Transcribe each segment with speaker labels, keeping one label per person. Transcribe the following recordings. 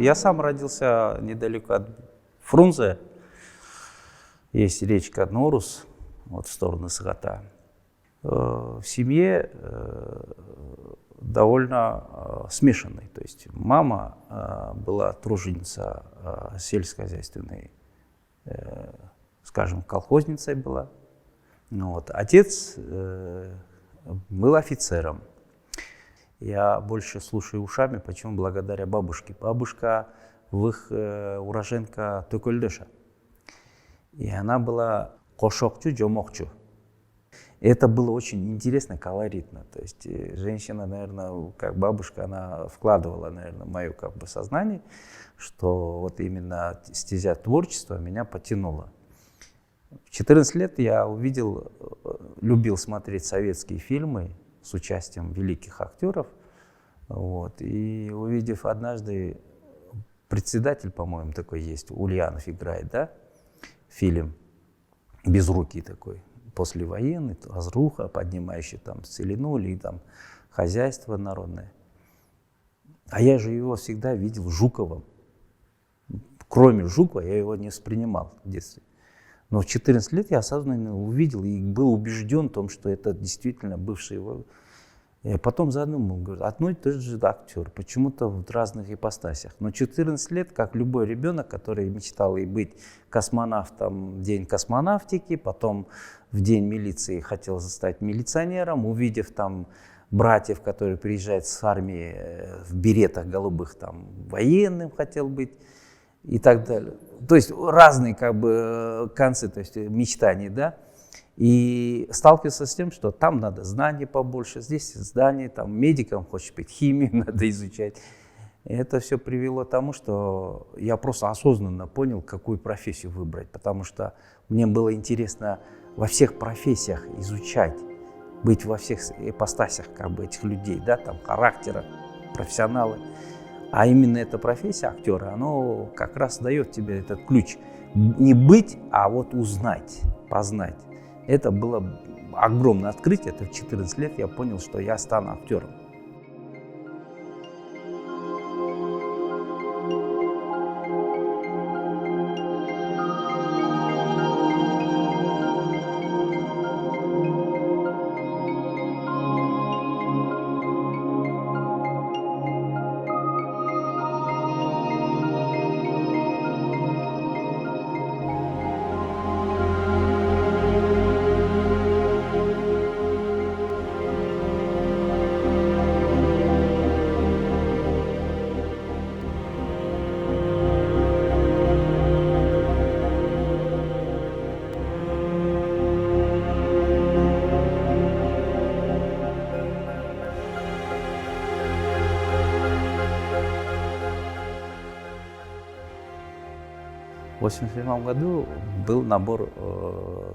Speaker 1: Я сам родился недалеко от Фрунзе. Есть речка Норус, вот в сторону Сагата. В семье довольно смешанной. То есть мама была труженица сельскохозяйственной, скажем, колхозницей была. Вот. Отец был офицером. Я больше слушаю ушами, почему? Благодаря бабушке. Бабушка уроженка Токольдыша. И она была кошокчу, жомокчу. Это было очень интересно, колоритно. То есть женщина, наверное, как бабушка, она вкладывала, наверное, в мое как бы сознание, что вот именно стезя творчества меня потянула. В 14 лет я любил смотреть советские фильмы с участием великих актеров. Вот, и увидев однажды, председатель, по-моему, такой есть, Ульянов играет, да, фильм «Безрукий» такой, послевоенный, разруха, поднимающий там целину или там хозяйство народное. А я же его всегда видел Жуковым. Кроме Жукова я его не воспринимал в детстве. Но в 14 лет я осознанно увидел и был убежден в том, что это действительно бывший его. Я потом задумал, говорю, одно и тот же актер, почему-то в разных ипостасях. Но 14 лет, как любой ребенок, который мечтал и быть космонавтом в день космонавтики, потом в день милиции хотел стать милиционером, увидев там братьев, которые приезжают с армии в беретах голубых, там военным хотел быть и так далее. То есть разные как бы концы, то есть мечтаний, да. И сталкивался с тем, что там надо знаний побольше, здесь знаний, там медиком хочешь быть, химию надо изучать. И это все привело к тому, что я просто осознанно понял, какую профессию выбрать, потому что мне было интересно во всех профессиях изучать, быть во всех ипостасях как бы этих людей, да, там характера, профессионалы. А именно эта профессия актера, она как раз дает тебе этот ключ. Не быть, а вот узнать, познать. Это было огромное открытие. Это в 14 лет я понял, что я стану актером. В 1987 году был набор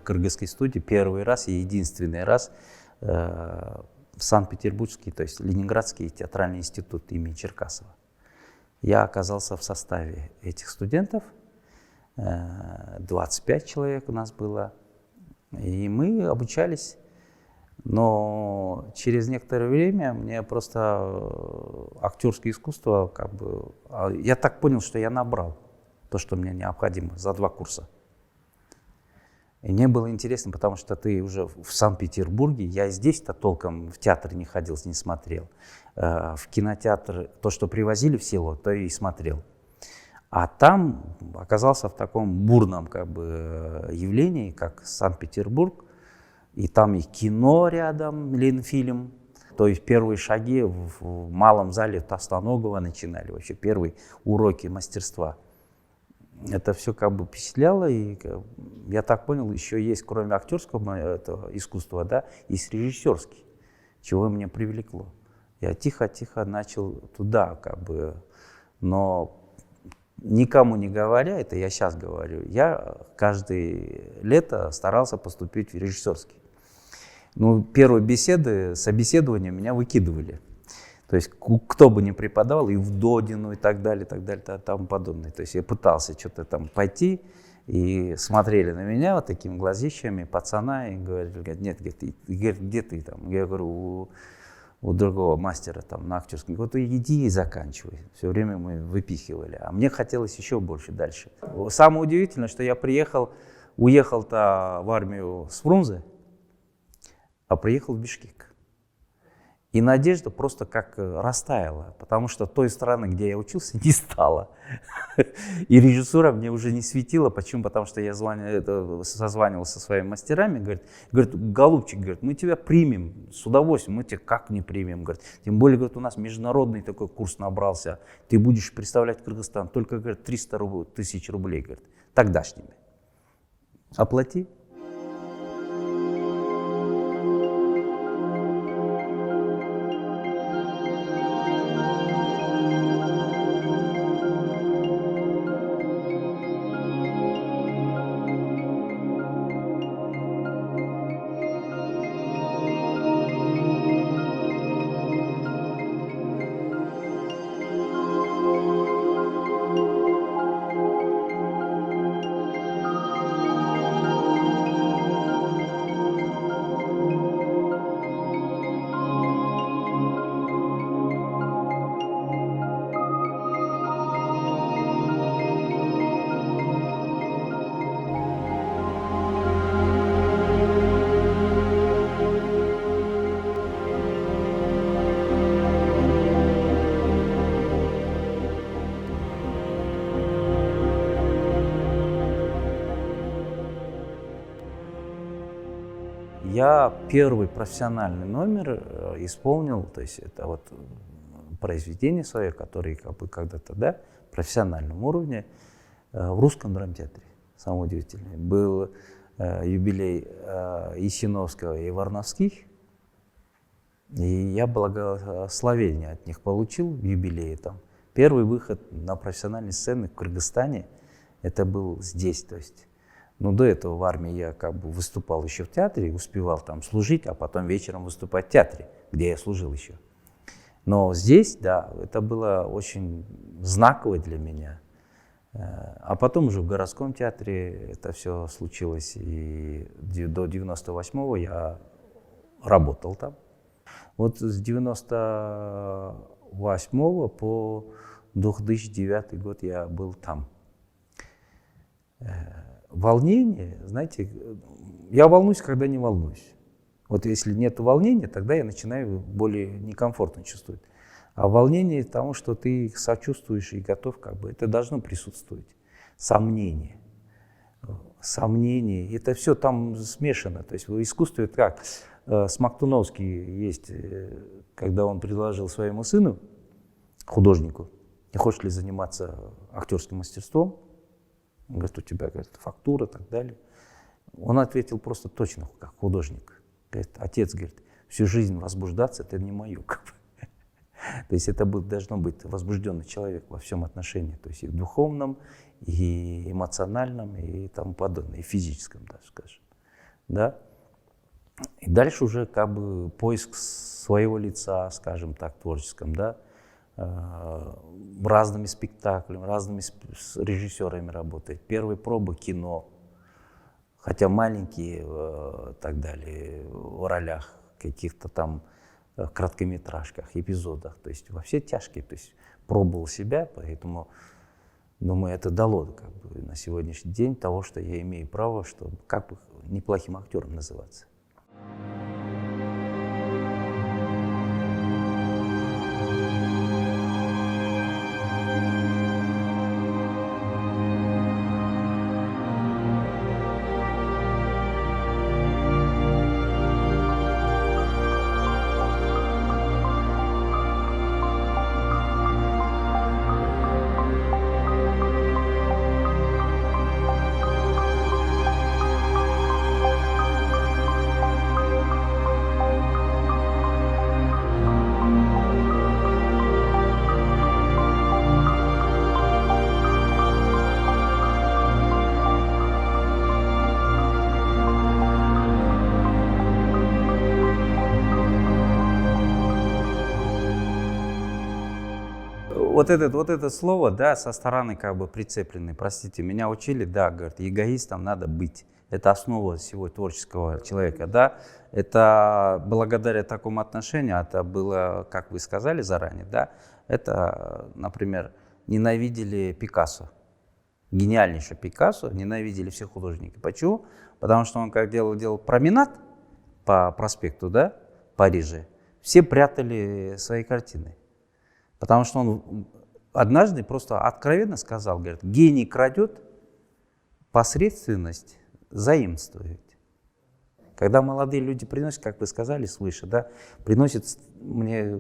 Speaker 1: кыргызской студии, первый раз и единственный раз в Санкт-Петербургский, то есть Ленинградский театральный институт имени Черкасова. Я оказался в составе этих студентов, 25 человек у нас было, и мы обучались. Но через некоторое время мне просто актерское искусство, как бы, я так понял, что я набрал то, что мне необходимо за 2 курса. И мне было интересно, потому что ты уже в Санкт-Петербурге, я здесь-то толком в театр не ходил, не смотрел. В кинотеатр то, что привозили в село, то и смотрел. А там оказался в таком бурном как бы явлении, как Санкт-Петербург. И там и кино рядом, Ленфильм. То есть первые шаги в малом зале Товстоногова начинали, вообще первые уроки мастерства. Это все как бы впечатляло, и я так понял, еще есть, кроме актерского этого искусства, да, есть режиссерский, чего меня привлекло. Я тихо-тихо начал туда, как бы, но никому не говоря, это я сейчас говорю, я каждое лето старался поступить в режиссерский. Ну, первые собеседования меня выкидывали. То есть кто бы ни преподавал, и в Додину, и так далее, и тому подобное. То есть я пытался что-то там пойти, и смотрели на меня вот такими глазищами пацана, и говорят, нет, где ты там? Я говорю, у другого мастера там на актерском. Вот иди и заканчивай. Все время мы выпихивали. А мне хотелось еще больше дальше. Самое удивительное, что я уехал-то в армию с Фрунзе, а приехал в Бишкек. И надежда просто как растаяла, потому что той страны, где я учился, не стало. И режиссура мне уже не светила. Почему? Потому что я созванивался со своими мастерами. Говорит, голубчик, говорит, мы тебя примем с удовольствием. Мы тебя как не примем? Говорит, тем более, говорит, у нас международный такой курс набрался. Ты будешь представлять Кыргызстан. Только, говорит, 300 тысяч рублей, говорит, тогдашними. Оплати. Я первый профессиональный номер исполнил, то есть это вот произведение свое, которое как бы когда-то, да, в профессиональном уровне, в Русском драмтеатре. Самое удивительное. Был юбилей Ясиновского и Варновских, и я благословение от них получил в юбилее там. Первый выход на профессиональной сцены в Кыргызстане, это был здесь, то есть. Но до этого в армии я как бы выступал еще в театре, успевал там служить, а потом вечером выступать в театре, где я служил еще. Но здесь, да, это было очень знаково для меня. А потом уже в городском театре это все случилось, и до 98-го я работал там. Вот с 98 по 2009 год я был там. Волнение, знаете, я волнуюсь, когда не волнуюсь. Вот если нет волнения, тогда я начинаю более некомфортно чувствовать. А волнение тому, что ты сочувствуешь и готов, как бы, это должно присутствовать. Сомнение. Сомнение. Это все там смешано. То есть в искусстве как? Смоктуновский есть, когда он предложил своему сыну, художнику, не хочешь ли заниматься актерским мастерством? Он говорит, у тебя, говорит, фактура и так далее. Он ответил просто точно, как художник. Говорит, отец, говорит, всю жизнь возбуждаться, это не мое. То есть это должно быть возбужденный человек во всем отношении. То есть и в духовном, и эмоциональном, и тому подобное, и физическом, даже, скажем. Да? И дальше уже как бы поиск своего лица, скажем так, творческом, да? Разными спектаклями, разными режиссерами работать. Первые пробы кино, хотя маленькие и так далее, в ролях, каких-то там короткометражках, эпизодах, то есть во все тяжкие, то есть пробовал себя, поэтому, думаю, это дало как бы на сегодняшний день того, что я имею право, чтобы как бы неплохим актером называться. Вот это слово, да, со стороны как бы прицепленный, простите, меня учили, да, говорят, эгоистом надо быть. это основа всего творческого человека, да. Это благодаря такому отношению, это было, как вы сказали заранее, да, это, например, ненавидели Пикассо. Гениальнейший Пикассо ненавидели все художники. Почему? Потому что он как делал променад по проспекту, да, Парижа, все прятали свои картины. Потому что он однажды просто откровенно сказал, говорит, гений крадет, посредственность заимствует. Когда молодые люди приносят, как вы сказали свыше, да, приносят мне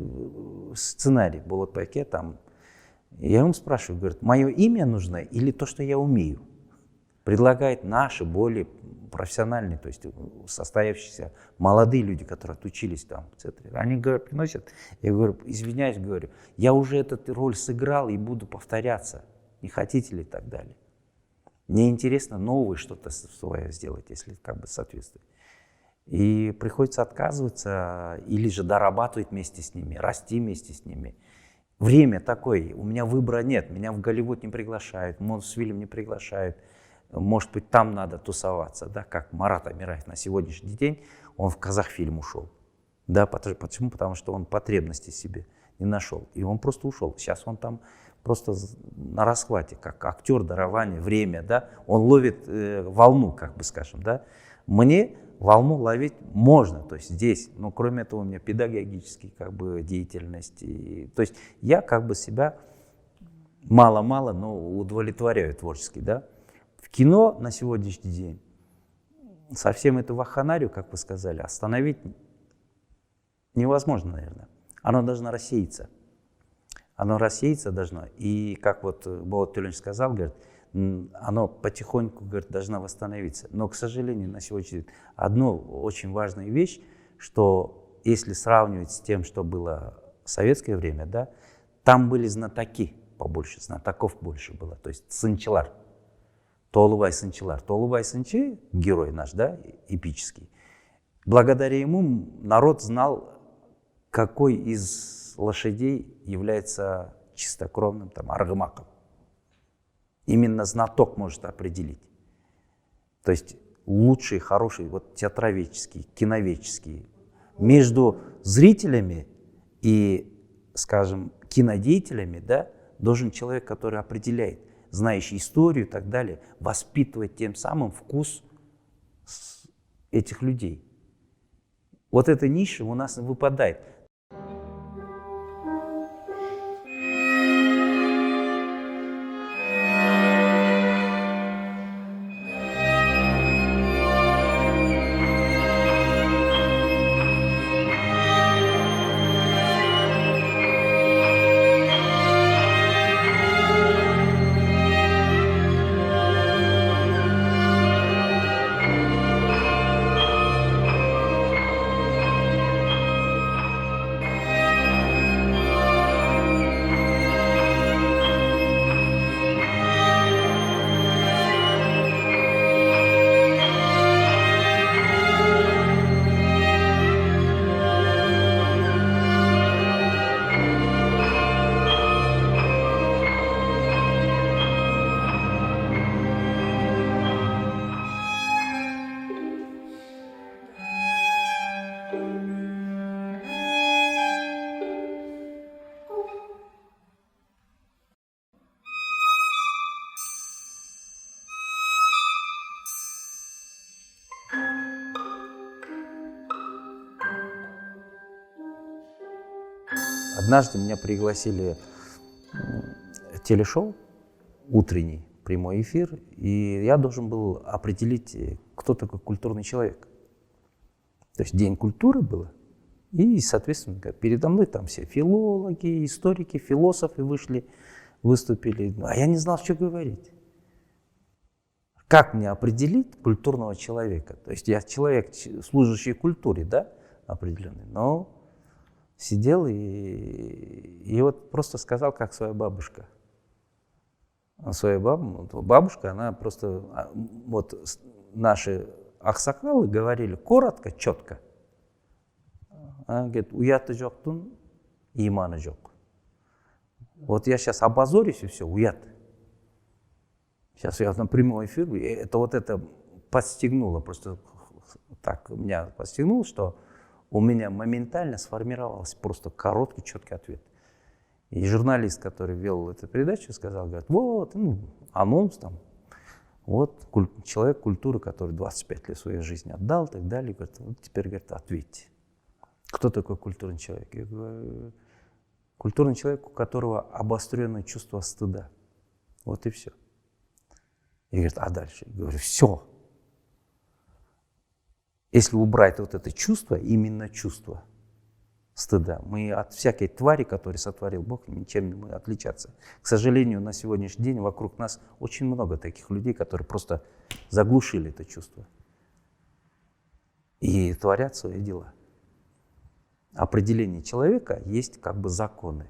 Speaker 1: сценарий, булат паке, там, я им спрашиваю, говорит, мое имя нужно или то, что я умею? Предлагает наши более профессиональные, то есть состоявшиеся молодые люди, которые отучились там в центре. Они говорят, приносят, я говорю, извиняюсь, говорю, я уже эту роль сыграл и буду повторяться, не хотите ли и так далее. Мне интересно новое что-то свое сделать, если как бы соответствует. И приходится отказываться или же дорабатывать вместе с ними, расти вместе с ними. Время такое, у меня выбора нет, меня в Голливуд не приглашают, Мосфильм не приглашают. Может быть, там надо тусоваться, да, как Марат Амираев на сегодняшний день, он в Казахфильм ушел. Да, почему? Потому что он потребности себе не нашел, и он просто ушел. Сейчас он там просто на расхвате, как актер, дарование, время, да, он ловит волну, как бы скажем, да. Мне волну ловить можно, то есть здесь, но кроме этого у меня педагогические как бы деятельности, то есть я как бы себя мало-мало, но удовлетворяю творчески, да. В кино на сегодняшний день совсем эту вакханалию, как вы сказали, остановить невозможно, наверное. Оно должно рассеяться. Оно рассеяться должно. И как вот Болот Төленович сказал, говорит, оно потихоньку, говорит, должно восстановиться. Но, к сожалению, на сегодняшний день одна очень важная вещь, что если сравнивать с тем, что было в советское время, да, там были знатоки побольше, знатоков больше было, то есть сынчылар. Толубай Сынчылар. Толубай Сынчы, герой наш, да, эпический. Благодаря ему народ знал, какой из лошадей является чистокровным, там, аргымаком. Именно знаток может определить. То есть лучшие, хорошие, вот театроведческие, киноведческие. Между зрителями и, скажем, кинодеятелями, да, должен человек, который определяет, знающий историю и так далее, воспитывать тем самым вкус этих людей. Вот эта ниша у нас выпадает. Однажды меня пригласили в телешоу, утренний прямой эфир, и я должен был определить, кто такой культурный человек. То есть День культуры было, и, соответственно, передо мной там все филологи, историки, философы вышли, выступили, а я не знал, что говорить. Как мне определить культурного человека? То есть я человек, служащий культуре, да, определенный, но сидел и вот просто сказал, как своя бабушка. Своя бабушка, она просто, вот наши аксакалы говорили коротко, четко. Она говорит, уяты жоқтың, иманы жоқ. Вот я сейчас обозорюсь и все, уят. Сейчас я на прямой эфир, это вот это подстегнуло, просто так меня подстегнуло, что у меня моментально сформировался просто короткий, четкий ответ. И журналист, который вел эту передачу, сказал, говорит, вот, анонс там, вот человек культуры, который 25 лет своей жизни отдал и так далее, говорит, вот теперь, говорит, ответьте. Кто такой культурный человек? Я говорю, культурный человек, у которого обостренное чувство стыда. Вот и все. И говорит, а дальше? Я говорю, все. Если убрать вот это чувство, именно чувство стыда, мы от всякой твари, которую сотворил Бог, ничем не будем отличаться. К сожалению, на сегодняшний день вокруг нас очень много таких людей, которые просто заглушили это чувство и творят свои дела. Определение человека есть как бы законы.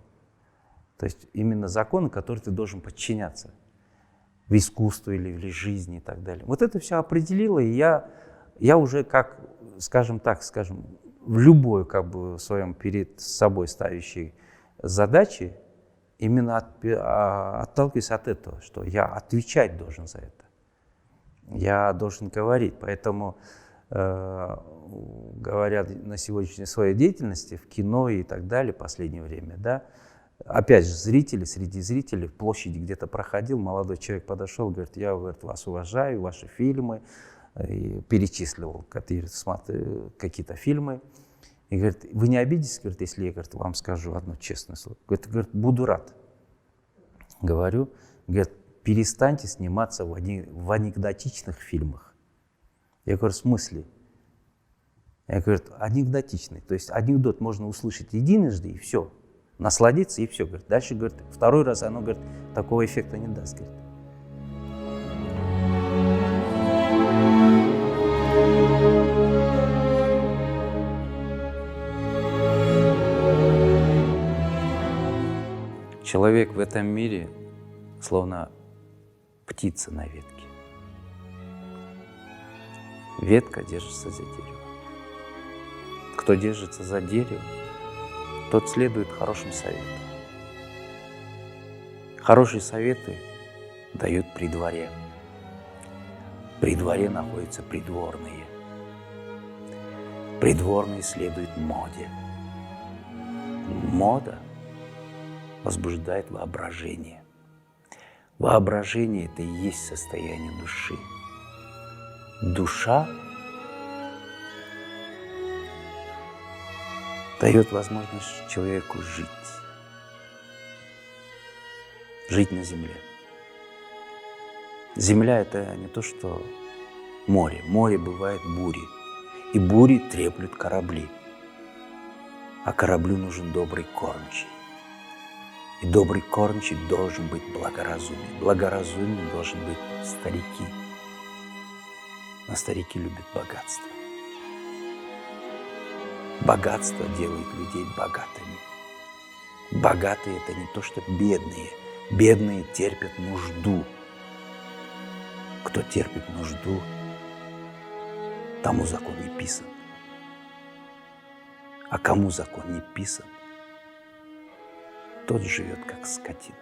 Speaker 1: То есть именно законы, которым ты должен подчиняться в искусстве или в жизни и так далее. Вот это все определило, и я уже как, скажем, в любой как бы своем перед собой ставящей задаче именно отталкиваюсь от этого, что я отвечать должен за это. Я должен говорить, поэтому говорят на сегодняшней своей деятельности в кино и так далее в последнее время, да, опять же, среди зрителей в площади где-то проходил, молодой человек подошел, говорит, я, говорит, вас уважаю, ваши фильмы, и перечислил какие-то фильмы, и говорит, вы не обидитесь, говорит, если я, говорит, вам скажу одно честное слово, говорит, буду рад. Говорю, говорит, перестаньте сниматься в анекдотичных фильмах. Я говорю, в смысле? Я говорю, анекдотичный. То есть анекдот можно услышать единожды и все. Насладиться и все. Говорит. Дальше, говорит, второй раз оно, говорит, такого эффекта не даст. Говорит. Человек в этом мире словно птица на ветке. Ветка держится за дерево. Кто держится за дерево, тот следует хорошим советам. Хорошие советы дают при дворе. При дворе находятся придворные. Придворные следуют моде. Мода возбуждает воображение. Воображение – это и есть состояние души. Душа дает возможность человеку жить. Жить на земле. Земля – это не то, что море. Море бывает бури. И бури треплют корабли. А кораблю нужен добрый кормчий. И добрый кормчий должен быть благоразумен. Благоразумен должен быть старики. Но старики любят богатство. Богатство делает людей богатыми. Богатые – это не то, что бедные. Бедные терпят нужду. Кто терпит нужду, тому закон не писан. А кому закон не писан, тот живет как скотина.